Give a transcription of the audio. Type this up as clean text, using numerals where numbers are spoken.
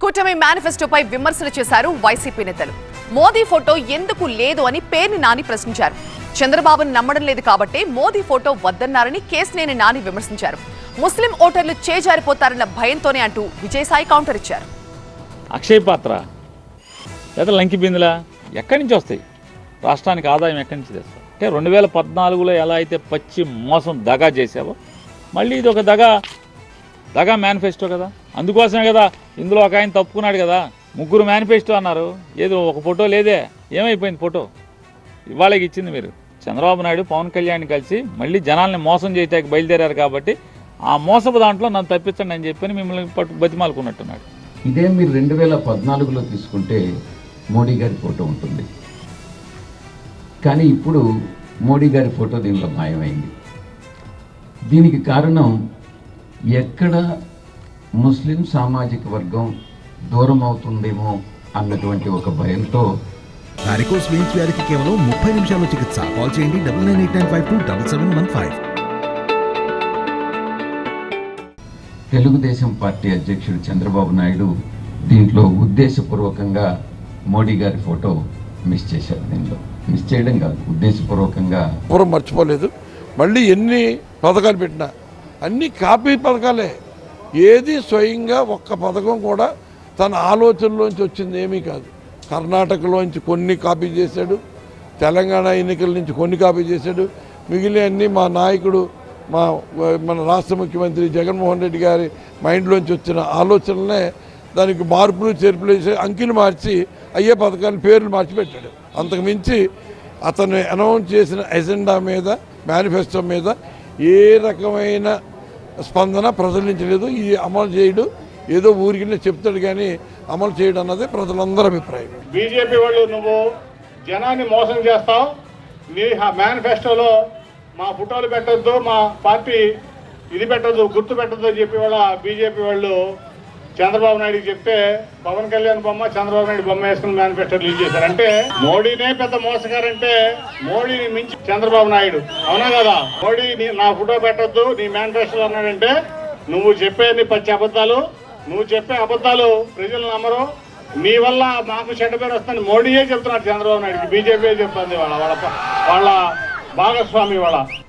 కూటమి మేనిఫెస్టోపై విమర్శలు చేశారు వైసీపీ నేతలు. మోదీ ఫోటో ఎందుకు లేదు అని పేర్ని నాని ప్రశ్నించారు. చంద్రబాబును నమ్మడం లేదు కాబట్టి మోదీ ఫోటో వద్దన్నారని కేసినేని నాని విమర్శించారు. ముస్లిం ఓటర్లు చేజారిపోతారన్న భయంతోనే అంటూ విజయసాయి కౌంటర్ ఇచ్చారు. అక్షయ్ పాత్ర లేదా లంకి బిందులా ఎక్కడి నుంచి వస్తాయి? రాష్ట్రానికి ఆదాయం ఎక్కడి నుంచి తెస్తాయి? అంటే 2014లో ఎలా అయితే పచ్చి మోసం దగా చేసావో మళ్ళీ ఇది ఒక దగా మేనిఫెస్టో కదా. అందుకోసమే కదా ఇందులో ఒక ఆయన తప్పుకున్నాడు కదా. 3 మేనిఫెస్టో అన్నారు, ఏదో ఒక ఫోటో లేదే. ఏమైపోయింది ఫోటో? ఇవాళకి ఇచ్చింది మీరు. చంద్రబాబు నాయుడు పవన్ కళ్యాణ్ కలిసి మళ్ళీ జనాల్ని మోసం చేయడానికి బయలుదేరారు కాబట్టి ఆ మోసపు దాంట్లో నన్ను తప్పించండి అని చెప్పని మిమ్మల్ని బతిమాలుకున్నట్టున్నాడు. ఇదే మీరు 2014లో తీసుకుంటే మోడీ గారి ఫోటో ఉంటుంది, కానీ ఇప్పుడు మోడీ గారి ఫోటో దీనిలో మాయమైంది. దీనికి కారణం ఎక్కడ ముస్లిం సామాజిక వర్గం దూరం అవుతుందేమో అన్నటువంటి ఒక భయంతో. వారికోస్ వెయిన్స్ వ్యాధికి కేవలం 30 నిమిషాల్లో చికిత్స. కాల్ చేయండి 9989527715. తెలుగుదేశం పార్టీ అధ్యక్షుడు చంద్రబాబు నాయుడు దీంట్లో ఉద్దేశపూర్వకంగా మోడీ గారి ఫోటో మిస్ చేశారు. దీనిలో మిస్ చేయడం కాదు, ఉద్దేశపూర్వకంగా. పూర్వం మర్చిపోలేదు. మళ్ళీ ఎన్ని పథకాలు పెట్టినా అన్ని కాపీ పథకాలే. ఏది స్వయంగా ఒక్క పథకం కూడా తన ఆలోచనలోంచి వచ్చింది ఏమీ కాదు. కర్ణాటకలోంచి కొన్ని కాపీ చేశాడు, తెలంగాణ ఎన్నికల నుంచి కొన్ని కాపీ చేశాడు. మిగిలినన్ని మా నాయకుడు మన రాష్ట్ర ముఖ్యమంత్రి జగన్మోహన్ రెడ్డి గారి మైండ్లోంచి వచ్చిన ఆలోచనలనే దానికి మార్పులు చేర్పులు వేసి అంకెలు మార్చి అయ్యే పథకాల పేర్లు మార్చిపెట్టాడు. అంతకుమించి అతను అనౌన్స్ చేసిన ఎజెండా మీద, మేనిఫెస్టో మీద ఏ రకమైన స్పందన ప్రజల నుంచి లేదు. ఇది అమలు చేయడు, ఏదో ఊరికినే చెప్తాడు కానీ అమలు చేయడం అన్నది ప్రజలందరి అభిప్రాయం. బీజేపీ వాళ్ళు నువ్వు జనాన్ని మోసం చేస్తావు, నీ మేనిఫెస్టోలో మా ఫోటోలు పెట్టద్దు, మా పార్టీ ఇది పెట్టద్దు, గుర్తు పెట్టద్దు అని చెప్పి వాళ్ళ బీజేపీ వాళ్ళు చంద్రబాబు నాయుడుకి చెప్తే పవన్ కళ్యాణ్ బొమ్మ, చంద్రబాబు నాయుడు బొమ్మ వేసుకుని మేనిఫెస్టో రిలీజ్ చేశారు. అంటే మోడీనే పెద్ద మోసగారంటే మోడీని మించి చంద్రబాబు నాయుడు, అవునా కదా? మోడీ నా ఫోటో పెట్టద్దు నీ మేనిఫెస్టోలో అన్నాడంటే నువ్వు చెప్పే పచ్చి అబద్ధాలు, నువ్వు చెప్పే అబద్ధాలు ప్రజలు నమ్మరు. నీ వల్ల మాకు చెడ్డ పేరు వస్తుంది మోడీయే చెప్తున్నాడు చంద్రబాబు నాయుడుకి, బీజేపీ చెప్తుంది వాళ్ళ భాగస్వామి వాళ్ళ